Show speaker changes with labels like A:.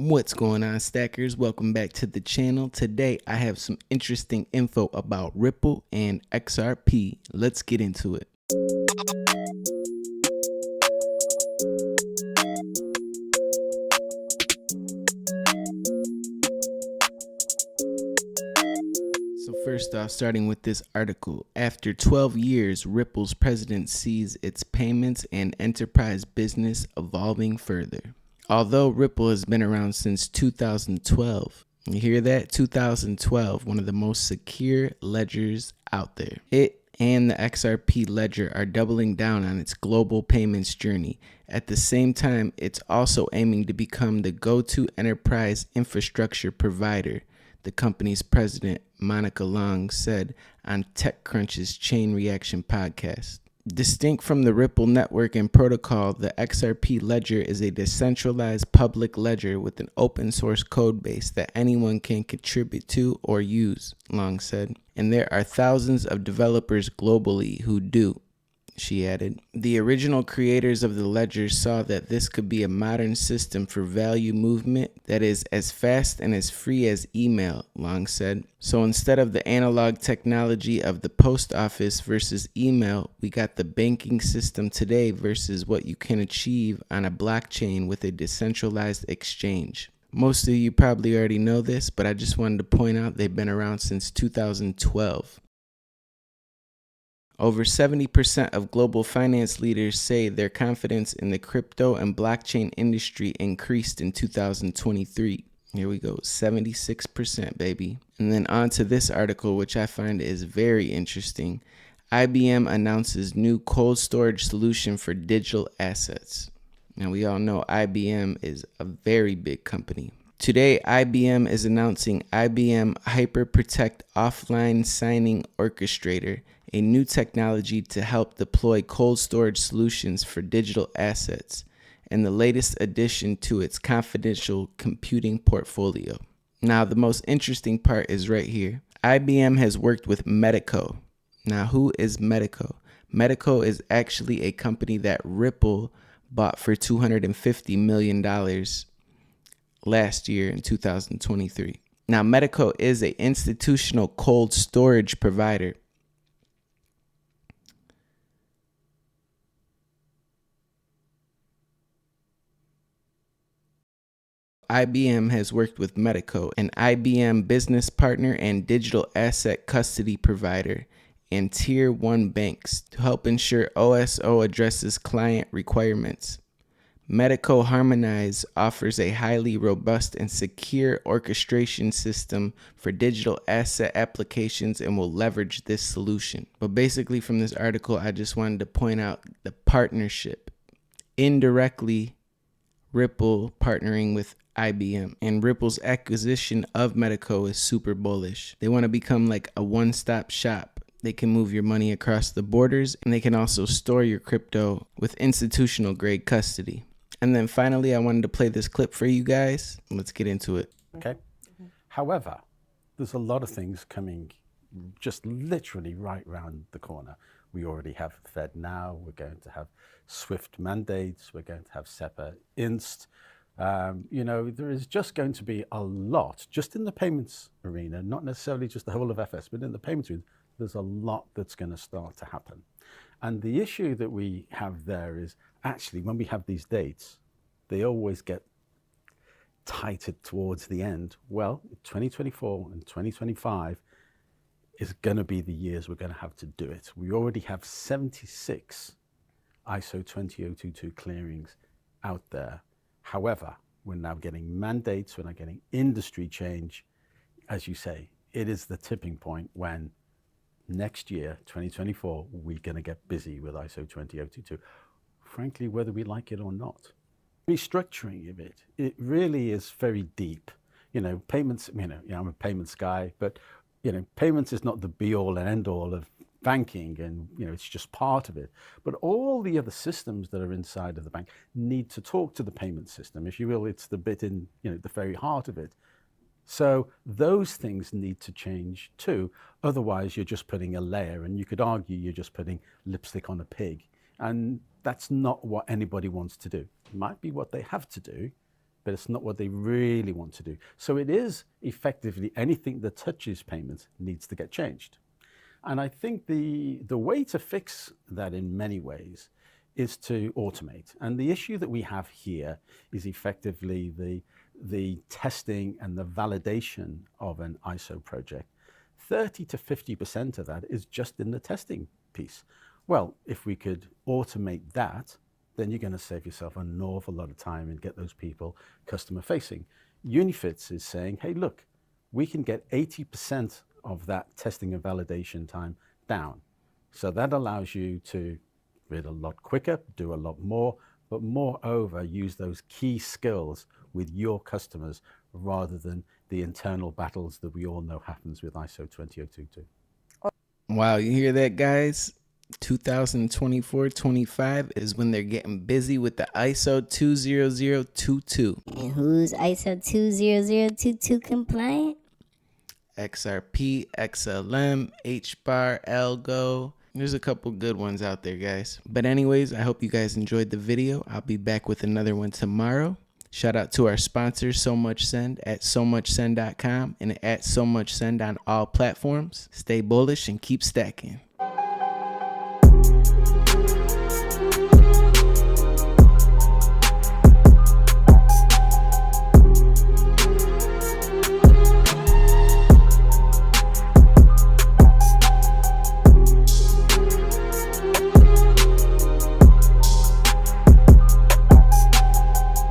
A: What's going on, stackers? Welcome back to the channel. Today I have some interesting info about Ripple and XRP. Let's get into it. So first off, starting with this article, after 12 years, Ripple's president sees its payments and enterprise business evolving further. Although Ripple has been around since 2012, you hear that? 2012, one of the most secure ledgers out there. It and the XRP ledger are doubling down on its global payments journey. At the same time, it's also aiming to become the go-to enterprise infrastructure provider, the company's president, Monica Long, said on TechCrunch's Chain Reaction podcast. Distinct from the Ripple network and protocol, the XRP ledger is a decentralized public ledger with an open source code base that anyone can contribute to or use, Long said. And there are thousands of developers globally who do, she added. The original creators of the ledger saw that this could be a modern system for value movement that is as fast and as free as email, Long said. So instead of the analog technology of the post office versus email, we got the banking system today versus what you can achieve on a blockchain with a decentralized exchange. Most of you probably already know this, but I just wanted to point out they've been around since 2012. Over 70% of global finance leaders say their confidence in the crypto and blockchain industry increased in 2023. Here we go, 76%, baby. And then on to this article, which I find is very interesting. IBM announces new cold storage solution for digital assets. Now, we all know IBM is a very big company. Today, IBM is announcing IBM HyperProtect Offline Signing Orchestrator, a new technology to help deploy cold storage solutions for digital assets, and the latest addition to its confidential computing portfolio. Now, the most interesting part is right here. IBM has worked with Medico. Now, who is Medico? Medico is actually a company that Ripple bought for $250 million last year in 2023. Now, Medico is an institutional cold storage provider. IBM has worked with Medico, an IBM business partner and digital asset custody provider, and Tier 1 banks to help ensure OSO addresses client requirements. Medico Harmonize offers a highly robust and secure orchestration system for digital asset applications and will leverage this solution. But basically from this article, I just wanted to point out the partnership. Indirectly, Ripple partnering with IBM, and Ripple's acquisition of Medico is super bullish. They want to become like a one-stop shop. They can move your money across the borders, and they can also store your crypto with institutional grade custody. And then finally, I wanted to play this clip for you guys. Let's get into it.
B: Okay. However, there's a lot of things coming just literally right around the corner. We already have Fed now. We're going to have SWIFT mandates. We're going to have SEPA Inst. There is just going to be a lot just in the payments arena, not necessarily just the whole of FS, but in the payments arena, there's a lot that's going to start to happen. And the issue that we have there is actually when we have these dates, they always get tighter towards the end. Well, 2024 and 2025 is going to be the years we're going to have to do it. We already have 76 ISO20022 clearings out there. However, we're now getting mandates, we're now getting industry change. As you say, it is the tipping point when next year, 2024, we're going to get busy with ISO20022. Frankly, whether we like it or not. Restructuring of it really is very deep. Payments, I'm a payments guy, but, payments is not the be all and end all of banking, and it's just part of it. But all the other systems that are inside of the bank need to talk to the payment system, if you will. It's the bit in the very heart of it. So those things need to change too. Otherwise, you're just putting a layer, and you could argue you're just putting lipstick on a pig, and that's not what anybody wants to do. It might be what they have to do, but it's not what they really want to do. So it is effectively anything that touches payments needs to get changed. And I think the way to fix that in many ways is to automate. And the issue that we have here is effectively the testing and the validation of an ISO project. 30 to 50% of that is just in the testing piece. Well, if we could automate that, then you're going to save yourself an awful lot of time and get those people customer facing. Unifits is saying, hey, look, we can get 80% of that testing and validation time down. So that allows you to read a lot quicker, do a lot more, but moreover, use those key skills with your customers rather than the internal battles that we all know happens with ISO20022.
A: Wow, you hear that, guys? 2024-25 is when they're getting busy with the ISO20022.
C: And who's ISO20022 compliant?
A: XRP, XLM, Hbar, Algo. There's a couple good ones out there, guys. But anyways, I hope you guys enjoyed the video. I'll be back with another one tomorrow. Shout out to our sponsor, So Much Send, at SoMuchSend.com and at So Much Send on all platforms. Stay bullish and keep stacking.